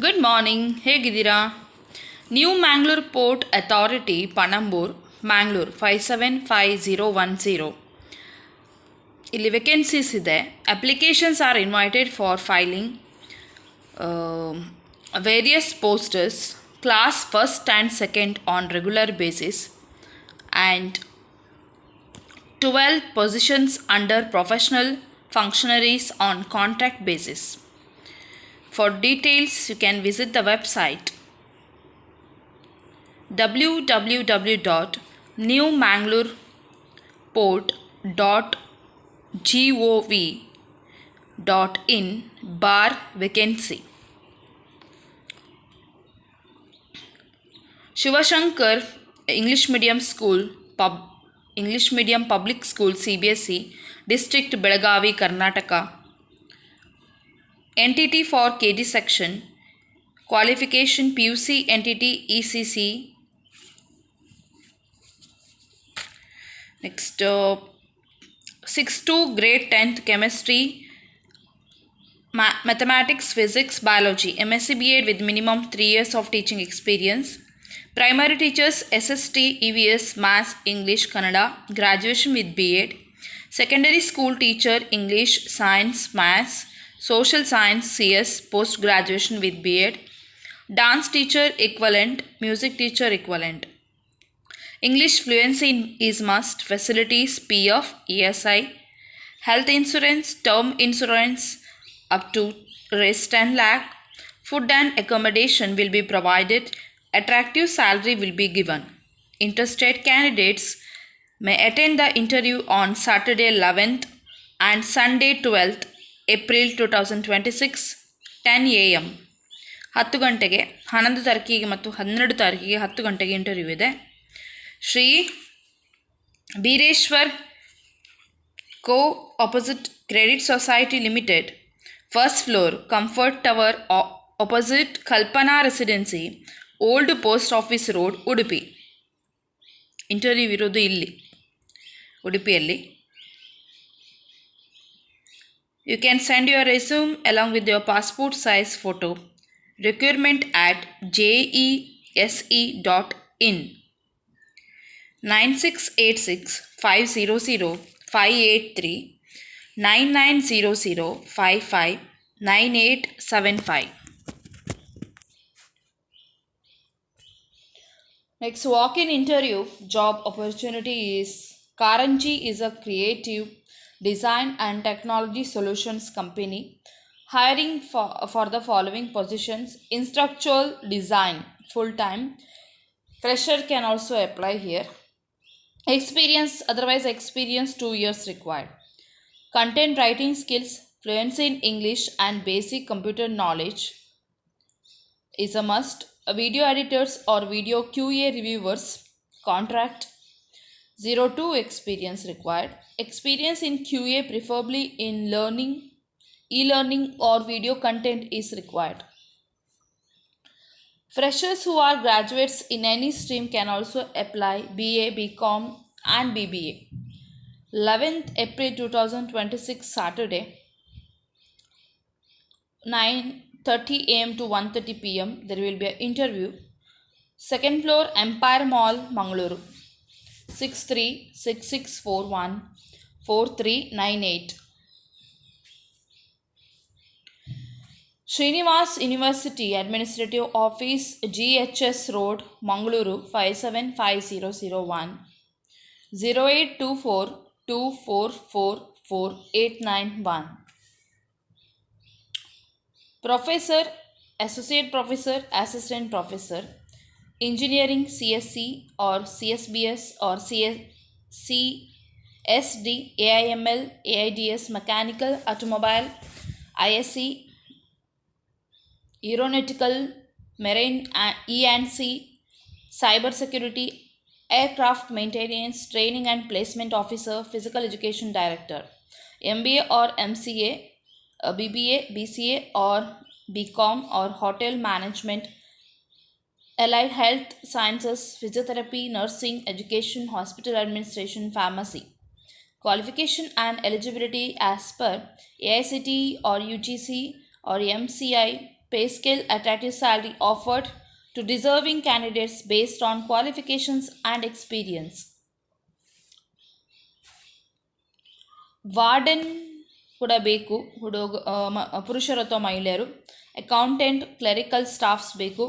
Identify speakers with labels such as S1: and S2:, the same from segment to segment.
S1: Good morning, ಹೇಗಿದ್ದೀರಾ? New Mangalore port authority, Panambur, Mangalore 575010. ಇಲ್ಲಿ vacancies ಇದೆ. Applications R invited for filing various posters class first and second on regular basis and 12 positions under professional functionaries on contract basis. For details, you can visit the website www.newmangalureport.gov.in/vacancy. Shivashankar English Medium Public School CBSE District Belagavi Karnataka. Entity for KG section. Qualification PUC entity ECC. Next 6 to grade 10th chemistry, mathematics, physics, biology. MSc B.Ed with minimum 3 years of teaching experience. Primary teachers SST, EVS, Maths, English, Kannada. Graduation with B.Ed. Secondary school teacher English, Science, Maths, Social Science, CS, post graduation with B.Ed. Dance teacher equivalent, music teacher equivalent. English fluency is must. Facilities PF, ESI, health insurance, term insurance up to Rs 10 lakh. Food and accommodation will be provided. Attractive salary will be given. Interested candidates may attend the interview on Saturday 11th and Sunday 12th April 2026 10 AM. 10 ಗಂಟೆಗೆ 11 ತಾರೀಕಿಗೆ ಮತ್ತು 12 ತಾರೀಕಿಗೆ 10 ಗಂಟೆಗೆ interview ಇದೆ. Shri Beereshwar co operative credit society limited, first floor, comfort tower opposite Kalpana residency, old post office road, Udupi. Interview ಇರೋದು ಇಲ್ಲಿ ಉಡುಪಿಯಲ್ಲಿ. You can send your resume along with your passport size photo. Requirement at jese.in 9686-500-583 9900-559875. Next walk-in interview job opportunity is Karanji is a creative design and technology solutions company hiring for the following positions: instructional design full-time, fresher can also apply here. Experience, otherwise experience 2 years required. Content writing skills, fluency in English and basic computer knowledge is a must. Video editors or video QA reviewers, contract 02 experience required. Experience in QA preferably in e-learning or video content is required. Freshers who are graduates in any stream can also apply BA, BCom and BBA. 11th April 2026 Saturday 9:30 AM to 1:30 PM there will be an interview. Second floor, Empire Mall, Mangaluru. 6366414398. Srinivas University Administrative Office, GHS Road, Mangaluru 575001 082424448891. Professor, Associate Professor, Assistant Professor, Engineering CSC or CSBS or CSD, AIML, AIDS, Mechanical, Automobile, ISC, Aeronautical, Marine, E&C, Cyber Security, Aircraft Maintenance, Training and Placement Officer, Physical Education Director, MBA or MCA, BBA, BCA or BCom or Hotel Management, Allied Health Sciences, Physiotherapy, Nursing, Education, Hospital Administration, Pharmacy. Qualification and eligibility as per AICTE or UGC or MCI pay scale, attractive salary offered to deserving candidates based on qualifications and experience. Warden ಕೂಡ ಬೇಕು, ಪುರುಷರು ಅಥವಾ ಮಹಿಳೆಯರು. Accountant, clerical staffs ಬೇಕು,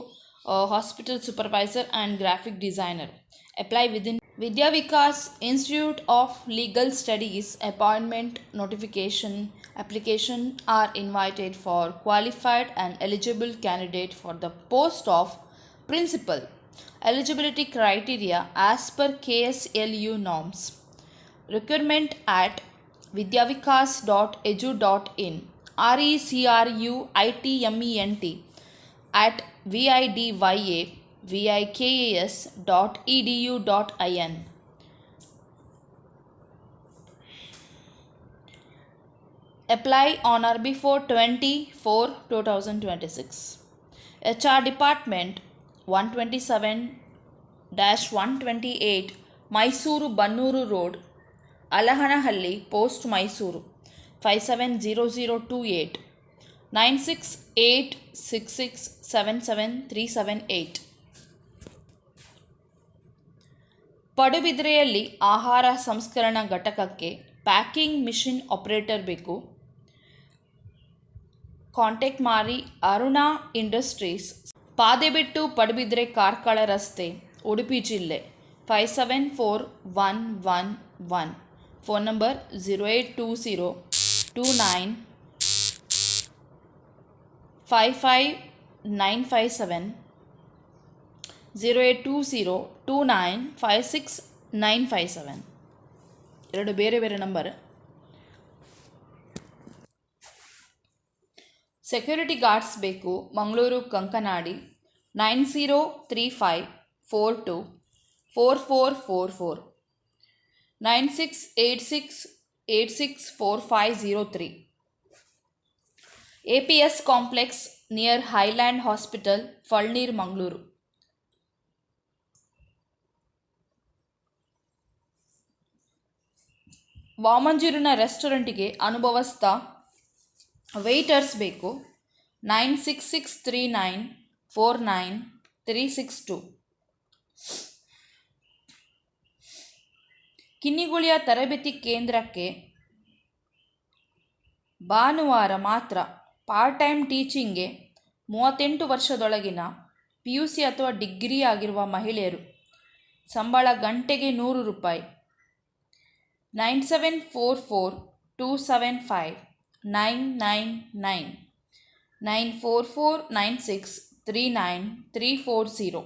S1: hospital supervisor and graphic designer. Apply within Vidya Vikas Institute of Legal Studies. Appointment notification application are invited for qualified and eligible candidate for the post of principal. Eligibility criteria as per KSLU norms. Requirement at vidyavikas.edu.in, recruitment at vidyavikas.edu.in. Apply on or before 20/4/2026. HR Department 127-128 Mysuru Bannuru Road, Alahanahalli Post, Mysuru 570028, 9686677378. ಪಡುಬಿದ್ರೆಯಲ್ಲಿ ಆಹಾರ ಸಂಸ್ಕರಣಾ ಘಟಕಕ್ಕೆ packing machine operator ಬೇಕು. Contact ಮಾಡಿ Aruna industries, Padebettu, Padubidre, Karkala ರಸ್ತೆ, ಉಡುಪಿ ಜಿಲ್ಲೆ 57411. Phone number 08202955957, 08202956957. ಎರಡು ಬೇರೆ ಬೇರೆ ನಂಬರ್. ಸೆಕ್ಯೂರಿಟಿ ಗಾರ್ಡ್ಸ್ ಬೇಕು, Mangaluru Kankanadi 9035424444, 9686864503. APS complex near Highland hospital, Falnir, Mangaluru. ವಾಮಂಜೂರಿನ ರೆಸ್ಟೋರೆಂಟಿಗೆ ಅನುಭವಸ್ಥ ವೇಟರ್ಸ್ ಬೇಕು. 9663949362. ಕಿನ್ನಿಗುಳಿಯ ತರಬೇತಿ ಕೇಂದ್ರಕ್ಕೆ ಭಾನುವಾರ ಮಾತ್ರ. ಪಾರ್ಟ್ ಟೈಮ್ ಟೀಚಿಂಗ್ಗೆ 38 ವರ್ಷದೊಳಗಿನ PUC ಅಥವಾ ಡಿಗ್ರಿ ಆಗಿರುವ ಮಹಿಳೆಯರು. ಸಂಬಳ ಗಂಟೆಗೆ 100 ರೂಪಾಯಿ. 9744275999, 9449639340.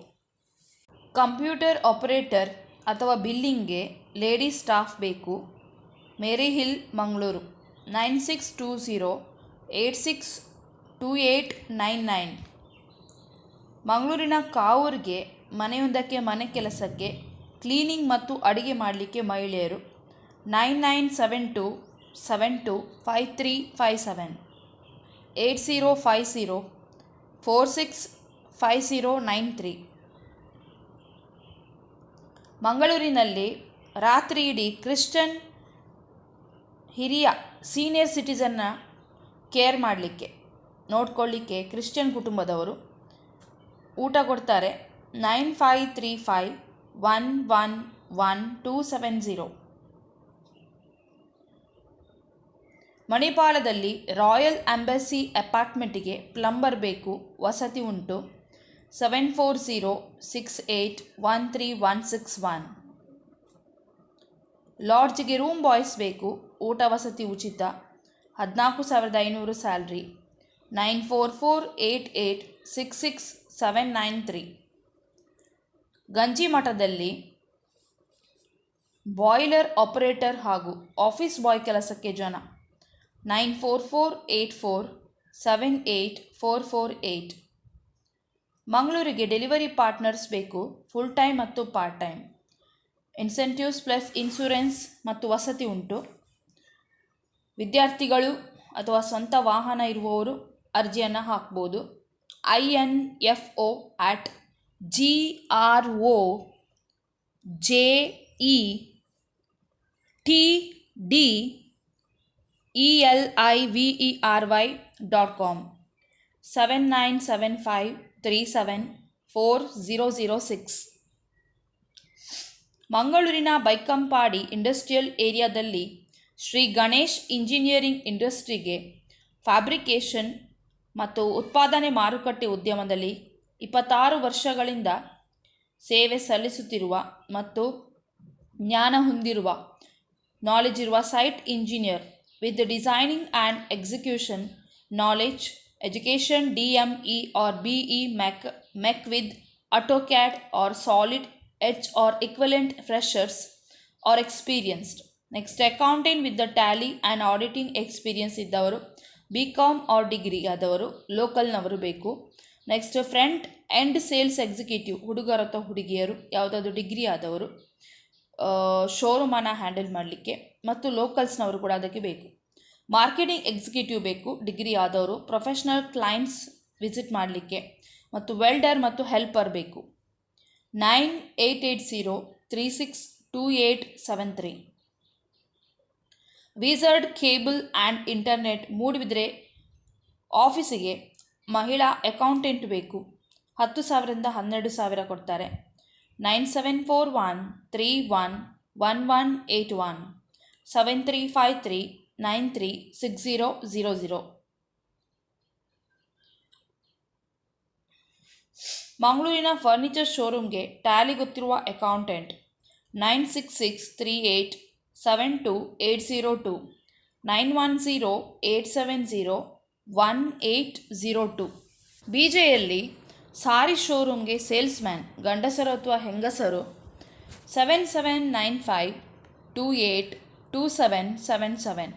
S1: ಕಂಪ್ಯೂಟರ್ ಆಪರೇಟರ್ ಅಥವಾ ಬಿಲ್ಲಿಂಗ್ಗೆ ಲೇಡೀಸ್ ಸ್ಟಾಫ್ ಬೇಕು. ಮೇರಿ ಹಿಲ್, ಮಂಗಳೂರು 9620862899. ಮಂಗಳೂರಿನ ಕಾವೂರ್ಗೆ ಮನೆಯೊಂದಕ್ಕೆ ಮನೆ ಕೆಲಸಕ್ಕೆ ಕ್ಲೀನಿಂಗ್ ಮತ್ತು ಅಡುಗೆ ಮಾಡಲಿಕ್ಕೆ ಮಹಿಳೆಯರು. 9972725357, 8050465093. ಮಂಗಳೂರಿನಲ್ಲಿ ರಾತ್ರಿ ಇಡೀ ಕ್ರಿಶ್ಚಿಯನ್ ಹಿರಿಯ ಸೀನಿಯರ್ ಸಿಟಿಸನ್ನ ಕೇರ್ ಮಾಡಲಿಕ್ಕೆ ನೋಡ್ಕೊಳ್ಳಿಕ್ಕೆ ಕ್ರಿಶ್ಚಿಯನ್ ಕುಟುಂಬದವರು ಊಟ ಕೊಡ್ತಾರೆ. 9535111270. ಮಣಿಪಾಲದಲ್ಲಿ ರಾಯಲ್ ಎಂಬಸಿ ಅಪಾರ್ಟ್ಮೆಂಟಿಗೆ ಪ್ಲಂಬರ್ ಬೇಕು, ವಸತಿ ಉಂಟು. 7406813161. ಲಾಡ್ಜ್ಗೆ ರೂಮ್ ಬಾಯ್ಸ್ ಬೇಕು, ಊಟ ವಸತಿ ಉಚಿತ, 14,500 ಸ್ಯಾಲ್ರಿ. 9448866793. ಗಂಜಿಮಠದಲ್ಲಿ ಬಾಯ್ಲರ್ ಆಪರೇಟರ್ ಹಾಗೂ ಆಫೀಸ್ ಬಾಯ್ ಕೆಲಸಕ್ಕೆ ಜನ. 9448478448. ಮಂಗಳೂರಿಗೆ ಡೆಲಿವರಿ ಪಾರ್ಟ್ನರ್ಸ್ ಬೇಕು, ಫುಲ್ ಟೈಮ್ ಮತ್ತು part time. Incentives plus insurance ಮತ್ತು ವಸತಿ ಉಂಟು. ವಿದ್ಯಾರ್ಥಿಗಳು ಅಥವಾ ಸ್ವಂತ ವಾಹನ ಇರುವವರು ಅರ್ಜಿಯನ್ನು ಹಾಕ್ಬೋದು. info@grojeiTDELIVERY.com. 7975374006. ಮಂಗಳೂರಿನ ಬೈಕಂಪಾಡಿ ಇಂಡಸ್ಟ್ರಿಯಲ್ ಏರಿಯಾದಲ್ಲಿ ಶ್ರೀ ಗಣೇಶ್ ಇಂಜಿನಿಯರಿಂಗ್ ಇಂಡಸ್ಟ್ರಿಗೆ ಫ್ಯಾಬ್ರಿಕೇಷನ್ ಮತ್ತು ಉತ್ಪಾದನೆ ಮಾರುಕಟ್ಟೆ ಉದ್ಯಮದಲ್ಲಿ 26 ವರ್ಷಗಳಿಂದ ಸೇವೆ ಸಲ್ಲಿಸುತ್ತಿರುವ ಮತ್ತು ಜ್ಞಾನ ಹೊಂದಿರುವ ನಾಲೆಜ್ ಇರುವ site engineer with designing and execution knowledge education DME or BE MEC with AutoCAD or Solid Edge or equivalent freshers or experienced. Next, accountant with the tally and auditing experience ಇದ್ದವರು BCom or degree ಆದವರು ಲೋಕಲ್ನವರು ಬೇಕು. Next front end sales executive ಹುಡುಗರು ಅಥವಾ ಹುಡುಗಿಯರು ಯಾವುದಾದ್ರು degree ಆದವರು ಶೋರೂಮನ್ನು handle ಮಾಡಲಿಕ್ಕೆ ಮತ್ತು ಲೋಕಲ್ಸ್ನವರು ಕೂಡ ಅದಕ್ಕೆ ಬೇಕು. ಮಾರ್ಕೆಟಿಂಗ್ ಎಕ್ಸಿಕ್ಯೂಟಿವ್ ಬೇಕು ಡಿಗ್ರಿ ಆದವರು ಪ್ರೊಫೆಷ್ನಲ್ ಕ್ಲೈಂಟ್ಸ್ ವಿಸಿಟ್ ಮಾಡಲಿಕ್ಕೆ ಮತ್ತು ವೆಲ್ಡರ್ ಮತ್ತು ಹೆಲ್ಪರ್ ಬೇಕು. 9880362873. ವಿಝರ್ಡ್ ಕೇಬಲ್ ಆ್ಯಂಡ್ ಇಂಟರ್ನೆಟ್ ಮೂಡಿಬಿದ್ರೆ ಆಫೀಸಿಗೆ ಮಹಿಳಾ ಅಕೌಂಟೆಂಟ್ ಬೇಕು. 10,000ರಿಂದ 12,000 ಕೊಡ್ತಾರೆ. 9741311181 7353936000. ಮಂಗಳೂರಿನ ಫರ್ನಿಚರ್ ಶೋರೂಮ್ಗೆ ಟ್ಯಾಲಿ ಗೊತ್ತಿರುವ ಅಕೌಂಟೆಂಟ್ 9663872802 9108701802. BJಯಲ್ಲಿ ಸಾರಿ ಶೋರೂಮ್ಗೆ ಸೇಲ್ಸ್ಮ್ಯಾನ್ ಗಂಡಸರು ಅಥವಾ ಹೆಂಗಸರು 7795282777.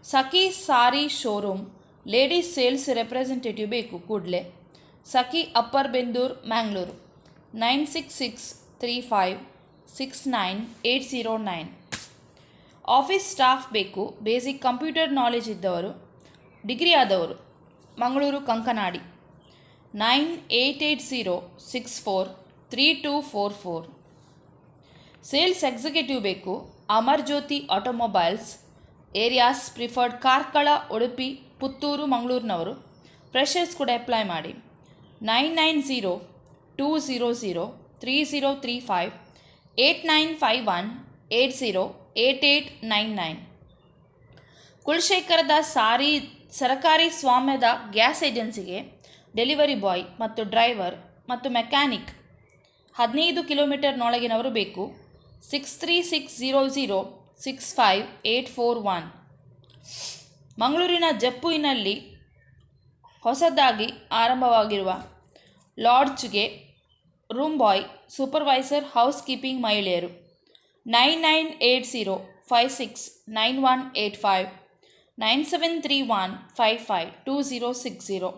S1: Sakhi sari showroom ladies sales representative ಬೇಕು ಕೂಡಲೇ. Sakhi upper Bendur Mangalore 9663569809. Office staff ಬೇಕು. ಬೇಸಿಕ್ ಕಂಪ್ಯೂಟರ್ ನಾಲೆಜ್ ಇದ್ದವರು ಡಿಗ್ರಿ ಆದವರು ಮಂಗಳೂರು ಕಂಕನಾಡಿ 9880643244. ಸೇಲ್ಸ್ ಎಕ್ಸಿಕ್ಯೂಟಿವ್ ಬೇಕು. Amar Jyothi automobiles areas preferred Karkala Udupi Puttur ಮಂಗಳೂರಿನವರು ಫ್ರೆಷರ್ಸ್ ಕೂಡ ಅಪ್ಲೈ ಮಾಡಿ. 9902003035 8951808899. ಕುಲಶೇಖರದ ಸರಕಾರಿ ಸ್ವಾಮ್ಯದ ಗ್ಯಾಸ್ ಏಜೆನ್ಸಿಗೆ ಡೆಲಿವರಿ ಬಾಯ್ ಮತ್ತು ಡ್ರೈವರ್ ಮತ್ತು ಮೆಕ್ಯಾನಿಕ್ 15 ಕಿಲೋಮೀಟರ್ನೊಳಗಿನವರು ಬೇಕು. 6360065841. ಮಂಗಳೂರಿನ ಜಪ್ಪುವಿನಲ್ಲಿ ಹೊಸದಾಗಿ ಆರಂಭವಾಗಿರುವ ಲಾಡ್ಜ್ಗೆ ರೂಮ್ ಬಾಯ್ ಸೂಪರ್ವೈಸರ್ ಹೌಸ್ ಕೀಪಿಂಗ್ ಮಹಿಳೆಯರು 9980569185 9731552060.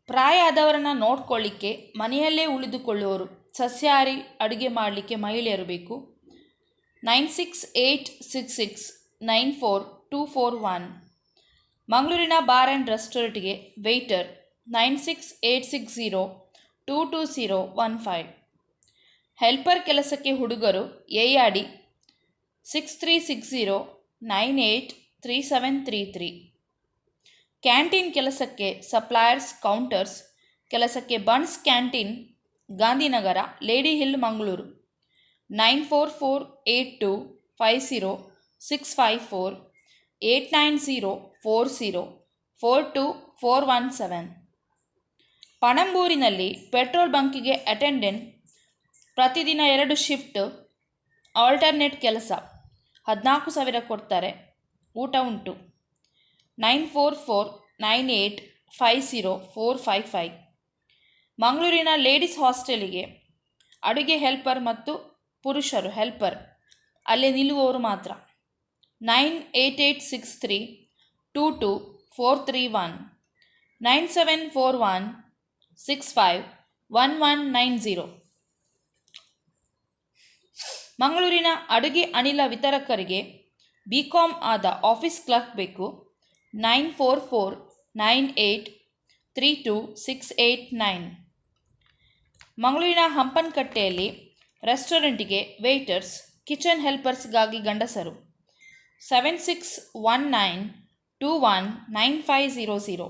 S1: ಪ್ರಾಯ ಆದವರನ್ನು ನೋಡ್ಕೊಳ್ಳಿಕ್ಕೆ ಮನೆಯಲ್ಲೇ ಉಳಿದುಕೊಳ್ಳುವವರು ಸಸ್ಯಾಹಾರಿ ಅಡುಗೆ ಮಾಡಲಿಕ್ಕೆ ಮಹಿಳೆಯರು ಬೇಕು. 9686694241. ಮಂಗಳೂರಿನ ಬಾರ್ ಆ್ಯಂಡ್ ರೆಸ್ಟೋರೆಂಟ್ಗೆ ವೇಟರ್ 9686022015. ಹೆಲ್ಪರ್ ಕೆಲಸಕ್ಕೆ ಹುಡುಗರು ARD 6360983733. ಕ್ಯಾಂಟೀನ್ ಕೆಲಸಕ್ಕೆ ಸಪ್ಲೈಯರ್ಸ್ ಕೌಂಟರ್ಸ್ ಕೆಲಸಕ್ಕೆ buns canteen Gandhinagar Lady Hill Mangaluru 9448250654 8904042417. ಪಣಂಬೂರಿನಲ್ಲಿ ಪೆಟ್ರೋಲ್ ಬಂಕಿಗೆ ಅಟೆಂಡೆಂಟ್ ಪ್ರತಿದಿನ 2 ಶಿಫ್ಟ್ ಆಲ್ಟರ್ನೇಟ್ ಕೆಲಸ 14,000 ಕೊಡ್ತಾರೆ. ಊಟ ಉಂಟು. 9449850455. ಮಂಗಳೂರಿನ ಲೇಡೀಸ್ ಹಾಸ್ಟೆಲಿಗೆ ಅಡುಗೆ ಹೆಲ್ಪರ್ ಮತ್ತು ಪುರುಷರು ಹೆಲ್ಪರ್ ಅಲ್ಲೇ ನಿಲ್ಲುವವರು ಮಾತ್ರ. 9886322431 9741651190. ಮಂಗಳೂರಿನ ಅಡುಗೆ ಅನಿಲ ವಿತರಕರಿಗೆ BCom ಆದ ಆಫೀಸ್ ಕ್ಲರ್ಕ್ ಬೇಕು. 9449832689. ಮಂಗಳೂರಿನ ಹಂಪನಕಟ್ಟೆಯಲ್ಲಿ ರೆಸ್ಟೋರೆಂಟಿಗೆ ವೇಟರ್ಸ್ ಕಿಚನ್ ಹೆಲ್ಪರ್ಸ್ಗಾಗಿ ಗಂಡಸರು 7619219500.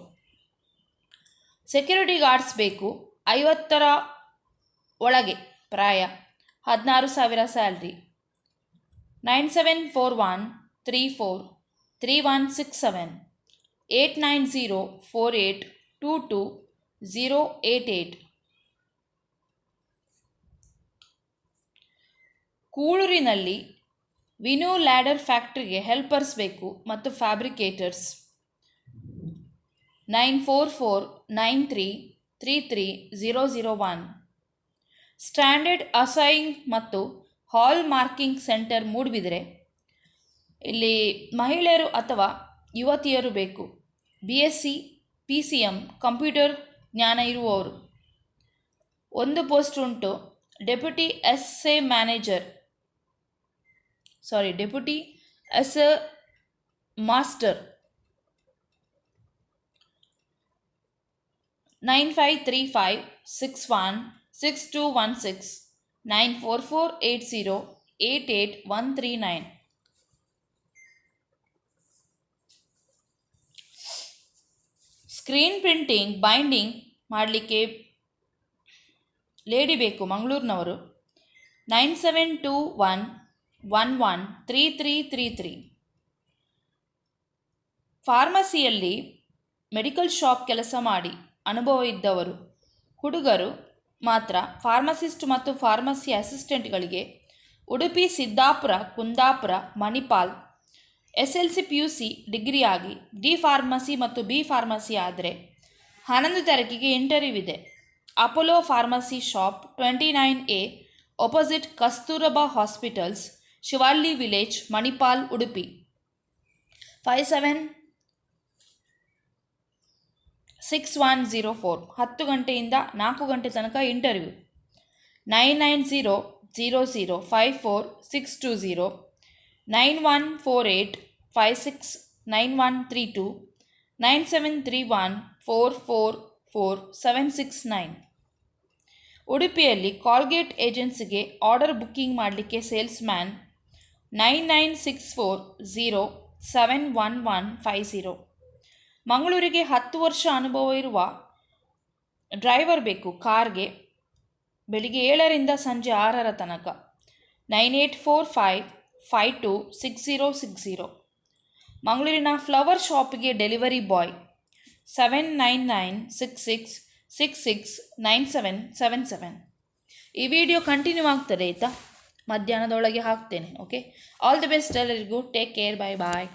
S1: ಸೆಕ್ಯೂರಿಟಿ ಗಾರ್ಡ್ಸ್ ಬೇಕು, 50ರ ಒಳಗೆ ಪ್ರಾಯ, 16,000 ಸ್ಯಾಲ್ರಿ. 9741343167 8904822088. ಕೂಳೂರಿನಲ್ಲಿ ವಿನೋ ಲ್ಯಾಡರ್ ಫ್ಯಾಕ್ಟ್ರಿಗೆ ಹೆಲ್ಪರ್ಸ್ ಬೇಕು ಮತ್ತು ಫ್ಯಾಬ್ರಿಕೇಟರ್ಸ್. 9449333001. ಸ್ಟ್ಯಾಂಡರ್ಡ್ ಅಸೈಯಿಂಗ್ ಮತ್ತು ಹಾಲ್ ಮಾರ್ಕಿಂಗ್ ಸೆಂಟರ್ ಮೂಡಬಿದರೆ. ಇಲ್ಲಿ ಮಹಿಳೆಯರು ಅಥವಾ ಯುವತಿಯರು ಬೇಕು. BSc PCM ಕಂಪ್ಯೂಟರ್ ಜ್ಞಾನ ಇರುವವರು. ಒಂದು ಪೋಸ್ಟ್ ಉಂಟು, deputy S A master. 9535616216 9448088139. Screen printing binding ಮಾಡಲಿಕ್ಕೆ ಲೇಡಿ ಬೇಕು, ಮಂಗಳೂರಿನವರು. 9721113333. ಫಾರ್ಮಸಿಯಲ್ಲಿ ಮೆಡಿಕಲ್ ಶಾಪ್ ಕೆಲಸ ಮಾಡಿ ಅನುಭವ ಇದ್ದವರು, ಹುಡುಗರು ಮಾತ್ರ. ಫಾರ್ಮಸಿಸ್ಟ್ ಮತ್ತು ಫಾರ್ಮಸಿ ಅಸಿಸ್ಟೆಂಟ್ಗಳಿಗೆ Udupi, Siddapur, Kundapur, Manipal. SLC PUC degree ಆಗಿ D ಫಾರ್ಮಸಿ ಮತ್ತು B ಫಾರ್ಮಸಿ ಆದರೆ 11 ತಾರೀಕಿಗೆ ಇಂಟರ್ವ್ಯೂ ಇದೆ. Apollo pharmacy shop 29A opposite Kasturba hospitals, Shivalli village, Manipal, Udupi. 576104. 10 ಗಂಟೆಯಿಂದ 4 ಗಂಟೆ ತನಕ ಇಂಟರ್ವ್ಯೂ. 9900054620 9148569132 9731444769. ಉಡುಪಿಯಲ್ಲಿ ಕಾಲ್ಗೇಟ್ ಏಜೆನ್ಸಿಗೆ ಆರ್ಡರ್ ಬುಕ್ಕಿಂಗ್ ಮಾಡಲಿಕ್ಕೆ ಸೇಲ್ಸ್ ಮ್ಯಾನ್. 9964071150. ಮಂಗಳೂರಿಗೆ 10 ವರ್ಷ ಅನುಭವ ಇರುವ ಡ್ರೈವರ್ ಬೇಕು ಕಾರ್ಗೆ, ಬೆಳಿಗ್ಗೆ 7ರಿಂದ ಸಂಜೆ 6ರ ತನಕ. 9845526060. ಮಂಗಳೂರಿನ ಫ್ಲವರ್ ಶಾಪಿಗೆ ಡೆಲಿವರಿ ಬಾಯ್. 7996666777. ಈ ವಿಡಿಯೋ ಕಂಟಿನ್ಯೂ ಆಗ್ತದೆ ಆಯಿತಾ, ಮಧ್ಯಾಹ್ನದೊಳಗೆ ಹಾಕ್ತೇನೆ. ಓಕೆ, ಆಲ್ ದಿ ಬೆಸ್ಟ್ ಎಲ್ಲರಿಗೂ. ಟೇಕ್ ಕೇರ್, ಬಾಯ್ ಬಾಯ್.